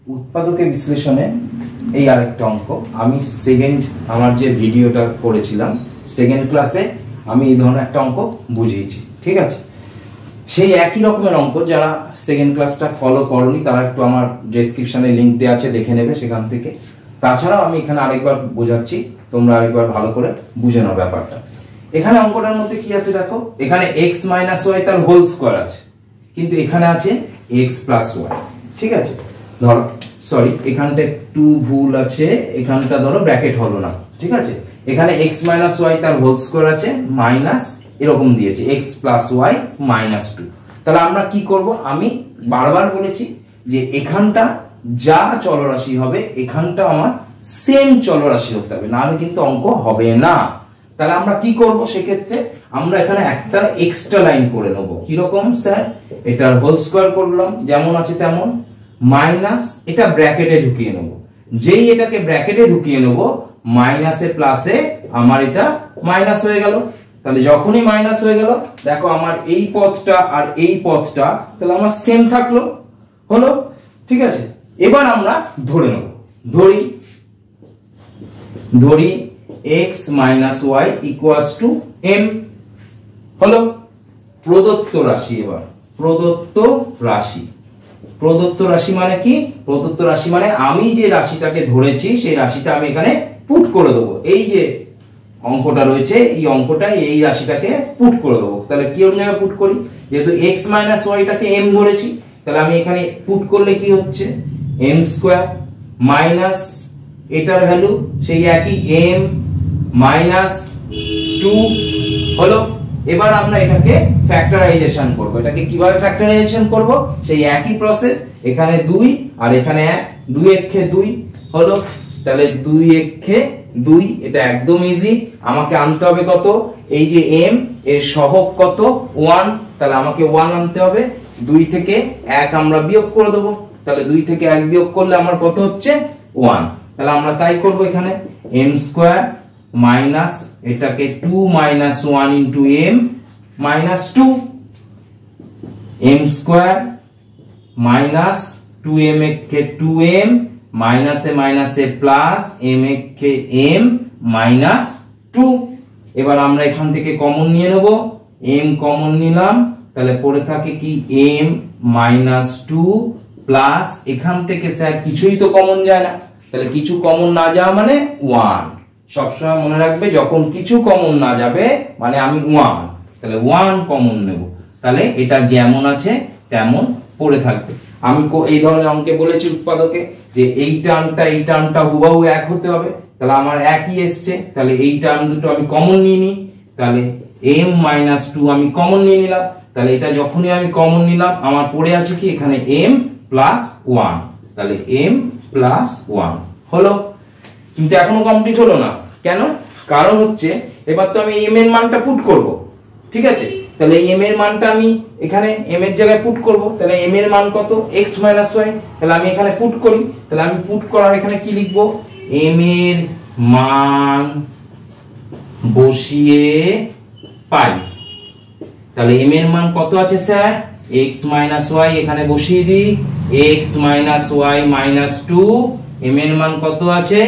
উৎপাদকের বিশ্লেষণে এই আরেকটা অঙ্ক আমি আমার যে ভিডিওটা করেছিলাম সেকেন্ড ক্লাসে আমি এই ধরনের একটা অঙ্ক বুঝিয়েছি। ঠিক আছে, সেই একই রকমের অঙ্ক যারা সেকেন্ড ক্লাসটা ফলো করনি তারা একটু আমার ডেসক্রিপশনে লিংক দেওয়া আছে, দেখে নেবে সেখান থেকে। তাছাড়াও আমি এখানে আরেকবার বোঝাচ্ছি, তোমরা আরেকবার ভালো করে বুঝে নাও ব্যাপারটা। এখানে অঙ্কটার মধ্যে কি আছে দেখো, এখানে x - y তার হোল স্কয়ার আছে, কিন্তু এখানে আছে x + y। ঠিক আছে, ধরো সরি এখানটা একটু ভুল আছে, এখানটা ধরো ব্র্যাকেট হলো না। ঠিক আছে, এখানে x - y তার হোল স্কয়ার আছে মাইনাস এরকম দিয়েছে x + y - 2। তাহলে আমরা কি করব, আমি বারবার বলেছি যে এখানটা যা চলরাশি হবে এখানটা আমার সেম চলরাশি হতে হবে, নাহলে কিন্তু অঙ্ক হবে না। তাহলে আমরা কি করব, সেক্ষেত্রে আমরা এখানে একটা এক্সট্রা লাইন করে নেব। কি রকম স্যার, এটার হোল স্কয়ার করলাম যেমন আছে তেমন, মাইনাস এটা ব্র্যাকেটে ঢুকিয়ে নেব। যেই এটাকে ব্র্যাকেটে ঢুকিয়ে নেব মাইনাসে প্লাসে আমার এটা মাইনাস হয়ে গেল। তাহলে যখনই মাইনাস হয়ে গেল দেখো আমার এই পথটা আর এই পথটা তাহলে আমার সেম থাকলো, হলো। ঠিক আছে, এবার আমরা ধরে নেব, ধরি x - y = m হলো প্রদত্ত রাশি। এবার প্রদত্ত রাশি মানে কি, প্রদত্ত রাশি মানে আমি যে রাশিটাকে ধরেছি সেই রাশিটা আমি এখানে পুট করে দেবো। এই যে অঙ্কটা রয়েছে এই অঙ্কটায় এই রাশিটাকে পুট করে দেবো। তাহলে কি জায়গায় পুট করি, যেহেতু x - y টাকে m ধরেছি তাহলে আমি এখানে পুট করলে কি হচ্ছে m² মাইনাস এটার ভ্যালু সেই একই m - 2 হলো। এবার আমরা এটাকে ফ্যাক্টরাইজেশন করব। এটাকে কিভাবে ফ্যাক্টরাইজেশন করব, সেই একই প্রসেস, এখানে 2 আর এখানে 1, 2 একে 2 হলো। তাহলে 2 একে 2, এটা একদম ইজি। আমাকে আনতে হবে কত, এই যে m এর সহগ কত 1, তাহলে আমাকে 1 আনতে হবে। 2 থেকে 1 আমরা বিয়োগ করে দেব, তাহলে 2 থেকে 1 বিয়োগ করলে আমার কত হচ্ছে 1। তাহলে আমরা তাই করব, এখানে m² মাইনাস এটাকে 2 - 1 * m - 2, m² মাইনাস 2m একে 2m মাইনাসে মাইনাসে প্লাস m একে m - 2। এবার আমরা এখান থেকে কমন নিয়ে নেব, m কমন নিলাম, তাহলে পড়ে থাকে কি m - 2 প্লাস এখান থেকে স্যার কিছুই তো কমন যায় না, তাহলে কিছু কমন না যাওয়া মানে 1। সবসময় মনে রাখবে যখন কিছু কমন না যাবে মানে আমি 1, তাহলে 1 কমন নেব। তাহলে এটা যেমন আছে তেমন পড়ে থাকবে। আমি এই ধরনের অঙ্কে বলেছি উৎপাদকে যে এই টার্মটা হুবহু এক হতে হবে, তাহলে আমার একই এসছে, তাহলে এই টার্ম দুটো আমি কমন নিয়ে নিই, তাহলে m - 2 আমি কমন নিয়ে নিলাম। তাহলে এটা যখনই আমি কমন নিলাম আমার পড়ে আছে কি এখানে m + 1, তাহলে m + 1 হলো। কিন্তু এখনো কমপ্লিট হলো না, কেন, কারণ হচ্ছে এবার তো আমি m এর মানটা পুট করব। ঠিক আছে, তাহলে m এর মানটা আমি এখানে m এর জায়গায় পুট করব। তাহলে m এর মান কত, x - y, তাহলে আমি এখানে পুট করি। তাহলে আমি পুট করার এখানে কি লিখব, m এর মান বসিয়ে পাই। তাহলে m এর মান কত আছে স্যার, x - y এখানে বসিয়ে দিই, x - y - 2, m এর মান কত আছে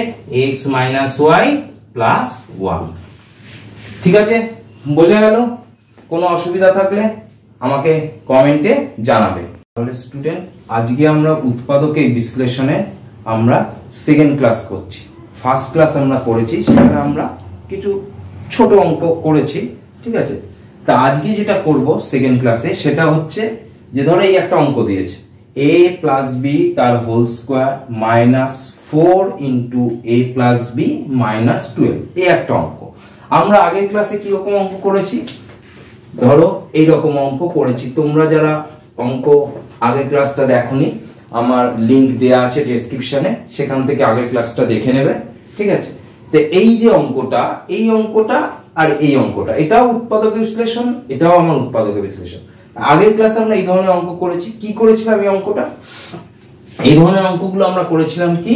x - y + 1। ঠিক আছে, বোঝা গেল? কোনো অসুবিধা থাকলে আমাকে কমেন্টে জানাবে। তাহলে স্টুডেন্ট, আজকে আমরা উৎপাদকের বিশ্লেষণে আমরা সেকেন্ড ক্লাস করছি। ফার্স্ট ক্লাস আমরা করেছি, সেখানে আমরা কিছু ছোট অঙ্ক করেছি। ঠিক আছে, তা আজকে যেটা করব সেকেন্ড ক্লাসে সেটা হচ্ছে যে ধরো এই একটা অঙ্ক দিয়েছে a + b তার হোল স্কয়ার -4 * a + b - 12, এই একটা অঙ্ক। আমরা আগের ক্লাসে কি রকম অঙ্ক করেছি, ধরো এই রকম অঙ্ক করেছি। তোমরা যারা অঙ্ক আগের ক্লাসটা দেখোনি আমার লিংক দেয়া আছে ডেসক্রিপশনে, সেখান থেকে আগের ক্লাসটা দেখে নেবে। ঠিক আছে, তো এই যে অঙ্কটা, এই অঙ্কটা আর এই অঙ্কটা, এটাও উৎপাদকের বিশ্লেষণ, এটাও আমার উৎপাদকের বিশ্লেষণ। আগের ক্লাসে আমরা এই ধরনের অঙ্ক করেছি। কি করেছিলাম এই অঙ্কটা, এই ধরনের অঙ্কগুলো আমরা করেছিলাম কি,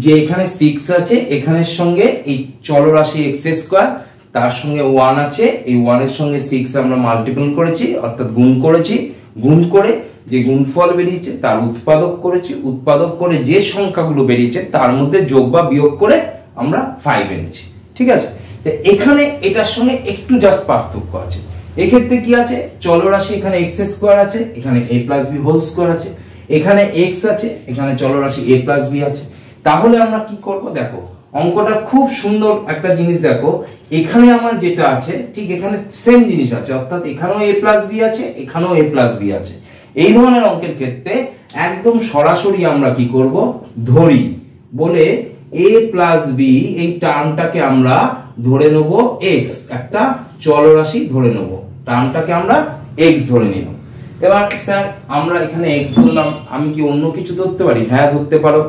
যে এখানে 6 আছে, এখানের সঙ্গে এই চলরাশি x² তার সঙ্গে 1 আছে, এই 1 এর সঙ্গে 6 আমরা মাল্টিপল করেছি অর্থাৎ গুণ করেছি, গুণ করে যে গুণফল বেরিয়েছে তার উৎপাদক করেছি, উৎপাদক করে যে সংখ্যাগুলো বেরিয়েছে তার মধ্যে যোগ বা বিয়োগ করে আমরা 5 এনেছি। ঠিক আছে, তো এখানে এটার সঙ্গে একটু জাস্ট পার্থক্য আছে। এক্ষেত্রে কি আছে, চলরাশি এখানে x স্কয়ার আছে, এখানে a plus b whole square আছে, এখানে x আছে, এখানে চলরাশি a প্লাস b আছে। তাহলে আমরা কি করব, দেখো অঙ্কটা খুব সুন্দর একটা জিনিস, দেখো এখানে আমার যেটা আছে ঠিক এখানে সেম জিনিস আছে, অর্থাৎ এখানেও a প্লাস b আছে, এখানেও a প্লাস b আছে। এই ধরনের অঙ্কের ক্ষেত্রে একদম সরাসরি আমরা কি করব, ধরি বলে a প্লাস b এই টার্মটাকে আমরা ধরে নেব x, একটা চলরাশি ধরে নেব, টার্মটাকে আমরা x ধরে নিলাম। এবার স্যার আমরা এখানে x ধরলাম, আমি কি অন্য কিছু ধরতে পারি? হ্যাঁ ধরতে পারো,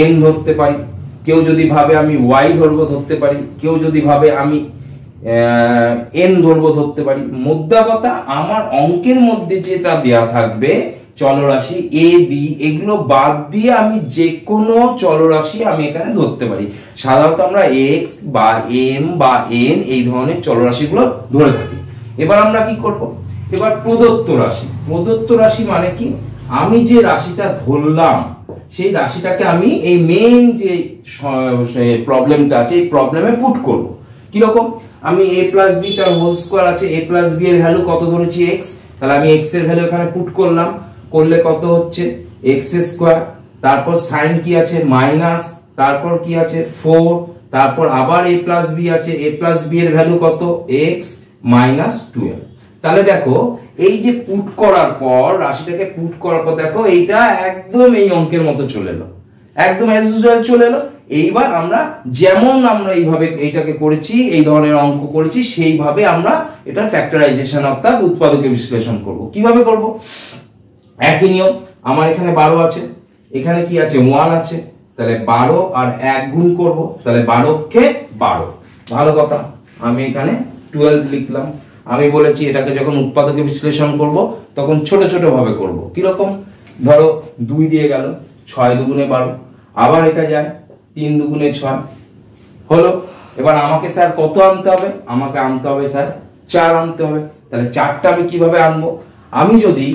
m ধরতে পারি, কেউ যদি ভাবে আমি y ধরবো ধরতে পারি, কেউ যদি ভাবে আমি n ধরবো ধরতে পারি। মোদ্দা কথা আমার অঙ্কের মধ্যে যেটা দেয়া থাকবে চলরাশি a b এগুলো বাদ দিয়ে আমি যে কোনো চলরাশি আমি এখানে ধরতে পারি। সাধারণত আমরা x বা m বা n এই ধরনের চলরাশিগুলো ধরে থাকি। এবার আমরা কি করব, এবার প্রদত্ত রাশি, প্রদত্ত রাশি মানে কি, আমি যে রাশিটা ধরলাম সেই রাশিটাকে আমি এই মেইন যে প্রবলেমটা আছে এই প্রবলেমে পুট করব। কি রকম, আমি a প্লাস b তার হোল স্কয়ার আছে, a প্লাস b এর ভ্যালু কত ধরেছি x, তাহলে আমি x এর ভ্যালু এখানে পুট করলাম, করলে কত হচ্ছে x স্কয়ার, তারপর সাইন কি আছে মাইনাস, তারপর কি আছে 4, তারপর আবার a প্লাস b আছে, a প্লাস b এর ভ্যালু কত x মাইনাস 12। তাহলে দেখো এই যে পুট করার পর, রাশিটাকে পুট করার পর দেখো এইটা একদম এই অঙ্কের মতো চলে এলো, একদম অ্যাজ ইউজুয়াল চলে এলো। এইবার আমরা যেমন আমরা এইভাবে এইটাকে করেছি, এই ধরনের অঙ্ক করেছি, সেইভাবে আমরা এটা ফ্যাক্টরাইজেশন অর্থাৎ উৎপাদকে বিশ্লেষণ করব। কিভাবে করব, একই নিয়ম, আমার এখানে 12 আছে, এখানে কি আছে 1 আছে, তাহলে 12 আর 1 গুণ করব, তাহলে 12 কে 12। ভালো কথা, আমি এখানে 12 লিখলাম। আমি বলেছি এটাকে যখন উৎপাদকে বিশ্লেষণ করব তখন ছোট ছোট ভাবে করব। কি রকম, ধরো 2 দিয়ে গেল, 6 দুগুণে 12, আবার এটা যায় 3 দুগুণে 6 হলো। এবার আমাকে স্যার কত আনতে হবে, আমাকে আনতে হবে স্যার 4 আনতে হবে। তাহলে 4টা আমি কিভাবে আনবো, আমি যদি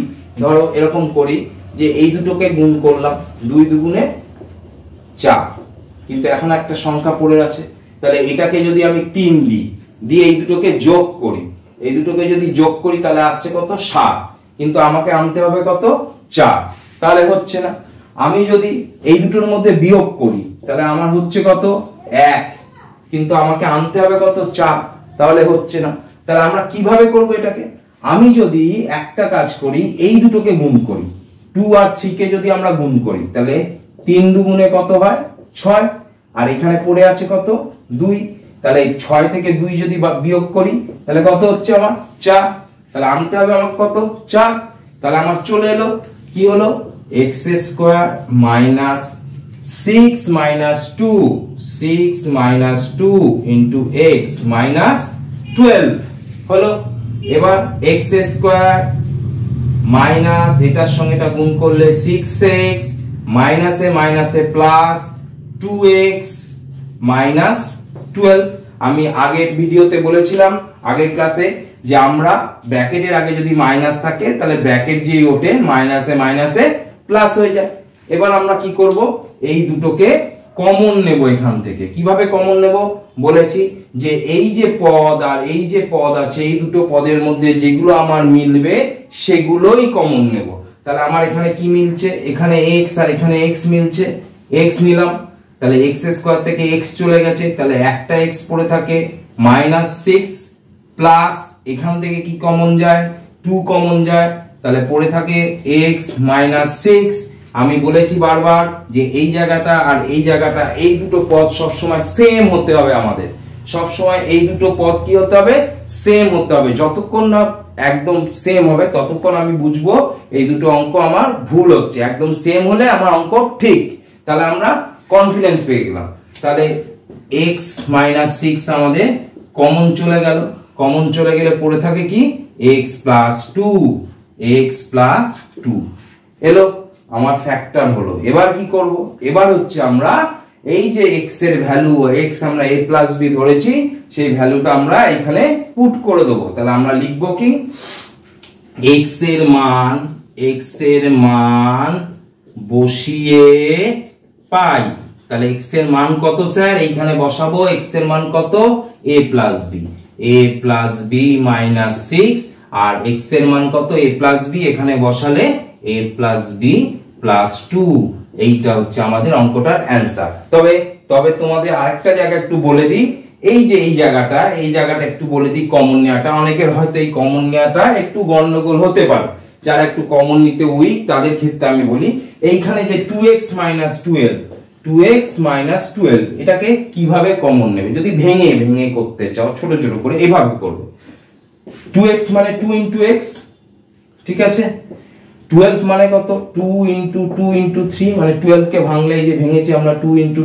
ধরো এরকম করি যে এই দুটোকে গুণ করলাম, 2 দুগুণে 4, কিন্তু এখন একটা সংখ্যা পড়ে আছে, তাহলে এটাকে যদি আমি 3 দিই, দিয়ে এই দুটোকে যোগ করি, এই দুটোকে যদি যোগ করি তাহলে আসছে কত 7, কিন্তু আমাকে আনতে হবে কত 4, তাহলে হচ্ছে না। আমি যদি এই দুটোর মধ্যে বিয়োগ করি তাহলে আমার হচ্ছে কত 1, কিন্তু আমাকে আনতে হবে কত 4, তাহলে হচ্ছে না। তাহলে আমরা কিভাবে করব এটাকে, আমি যদি একটা কাজ করি, এই দুটোকে গুণ করি, 2 আর 3 কে যদি আমরা গুণ করি তাহলে 3 দুগুণে কত হয় 6, আর এখানে পড়ে আছে কত 2, তাহলে 6 থেকে 2 যদি বিয়োগ করি তাহলে কত হচ্ছে আমার 4, তাহলে আনতে হবে আমার কত 4। তাহলে আমার চলে এলো, কি হলো x square minus 6 minus 2, 6 minus 2 into x minus 12 হলো। এবার x স্কয়ার মাইনাস এটার সঙ্গে এটা গুণ করলে 6x মাইনাসে মাইনাসে প্লাস 2x মাইনাস 12। আমি আগের ভিডিওতে বলেছিলাম, আগের ক্লাসে, যে আমরা ব্র্যাকেটের আগে যদি মাইনাস থাকে তাহলে ব্র্যাকেট যে ওঠে মাইনাসে মাইনাসে প্লাস হয়ে যায়। এবার আমরা কি করব, এই দুটোকে কমন নেব এখান থেকে। কিভাবে কমন নেব বলেছি, যে এই যে পদ আর এই যে পদ আছে, এই দুটো পদের মধ্যে যেগুলো আমার মিলবে সেগুলোই কমন নেব। তাহলে আমার এখানে কি মিলছে, এখানে x আর এখানে x মিলছে, x নিলাম, তাহলে x স্কয়ার থেকে x চলে গেছে, তাহলে একটা x পড়ে থাকে মাইনাস 6 প্লাস এখান থেকে কি কমন যায় 2 কমন যায়, তাহলে পড়ে থাকে x মাইনাস 6। আমি বলেছি বারবার যে এই জায়গাটা আর এই জায়গাটা, এই দুটো পদ সবসময় সেম হতে হবে, আমাদের সবসময় এই দুটো পদ কি হতে হবে সেম হতে হবে। যতক্ষণ না একদম সেম হবে ততক্ষণ আমি বুঝবো এই দুটো অঙ্ক আমার ভুল হচ্ছে, একদম সেম হলে আমার অঙ্ক ঠিক, তাহলে আমরা কনফিডেন্স পেয়ে গেলাম। তাহলে x মাইনাস 6 আমাদের কমন চলে গেল, কমন চলে গেলে পড়ে থাকে কি x প্লাস 2, x প্লাস 2 এলো, আমার ফ্যাক্টর হলো। এবার কি করব, এবার হচ্ছে আমরা এই যে x এর ভ্যালু, x আমরা a প্লাস b ধরেছি, সেই ভ্যালুটা আমরা এখানে পুট করে দেবো। তাহলে আমরা লিখবো কি x এর মান x এর মান বসিয়ে পাই। তাহলে x এর মান কত স্যার, এইখানে বসাবো x এর মান কত, a প্লাস b মাইনাস 6, আর x এর মান কত a প্লাস b, এখানে বসালে a প্লাস b প্লাস 2। এইটা হচ্ছে আমাদের অঙ্কটার অ্যান্সার। তবে তোমাদের আরেকটা জায়গা একটু বলে দিই, এই যে এই জায়গাটা একটু বলে দিই কমন নেওয়াটা। অনেকের হয়তো এই কমন নেওয়াটা একটু গন্ডগোল হতে পারে, যারা একটু কমন নিতে উইক তাদের ক্ষেত্রে আমি বলি, এইখানে যে 2x মাইনাস 12 এটাকে কিভাবে কমন নেবে, যদি ভেঙে করতে চাও ছোট ছোট করে এভাবে করবে। 2x মানে 2 ইন্টু x, ঠিক আছে। 12 মানে কত, 2 ইন্টু 3, মানে 12 কে ভাঙলে এই যে ভেঙেছি আমরা 2 ইন্টু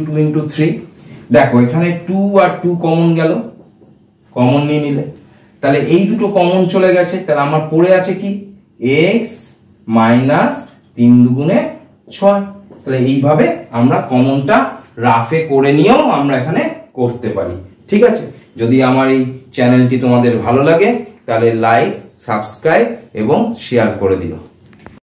3। দেখো এখানে 2 আর 2 কমন গেল, কমন নিয়ে নিলে, তাহলে এই দুটো কমন চলে গেছে। তাহলে আমার পড়ে আছে কি, x মাইনাস 3 দুগুণে 6। তাহলে এইভাবে আমরা কমনটা রাফে করে নিয়েও আমরা এখানে করতে পারি, ঠিক আছে। যদি আমার এই চ্যানেলটি তোমাদের ভালো লাগে তাহলে লাইক, সাবস্ক্রাইব এবং শেয়ার করে দিও।